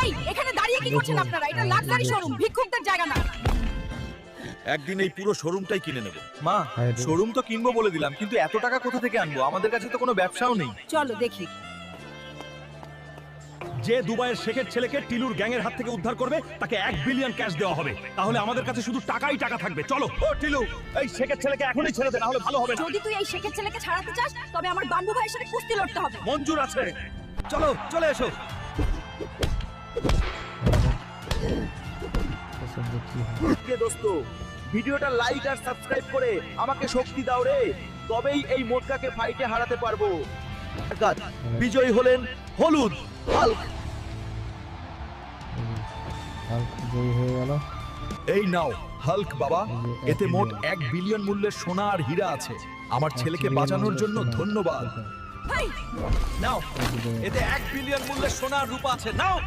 এই এখানে দাঁড়িয়ে কি করছেন আপনারা? এটা লাক্সারি শোরুম, ভিক্ষুকদের জায়গা না। একদিন এই পুরো শোরুমটাই কিনে নেব। মা, হ্যাঁ, শোরুম তো কিনবো বলে দিলাম, কিন্তু এত টাকা কোথা থেকে আনবো? আমাদের কাছে তো কোনো ব্যবসাও নেই। চলো দেখি। যে দুবাইয়ের শেখের ছেলেকে টিলুর গ্যাংয়ের হাত থেকে উদ্ধার করবে তাকে 1 বিলিয়ন ক্যাশ দেওয়া হবে। তাহলে আমাদের কাছে শুধু টাকাই টাকা থাকবে। চলো। ও টিলু, এই শেখের ছেলেকে এখনই ছেড়ে দে, না হলে ভালো হবে না। যদি তুই এই শেখের ছেলেকে ছাড়াতে চাস তবে আমার বাম্বু ভাইয়ের সাথে কুস্তি লড়তে হবে। মঞ্জুর আছে। চলো, চলে এসো। দোস্ত, ভিডিওটা লাইক আর সাবস্ক্রাইব করে আমাকে শক্তি দাও রে, তবেই এই মোটকাকে ফাইটে হারাতে পারবো। বিজয়ী হলেন হলুদ হাল্ক। হাল্ক জয়ী হয়ে গেল। এই নাও হাল্ক বাবা, এতে মোট 1 বিলিয়ন মূল্যের সোনা আর হীরা আছে। আমার ছেলেকে বাঁচানোর জন্য ধন্যবাদ। ভাই নাও, এতে 1 বিলিয়ন মূল্যের সোনা আর রূপা আছে। নাও।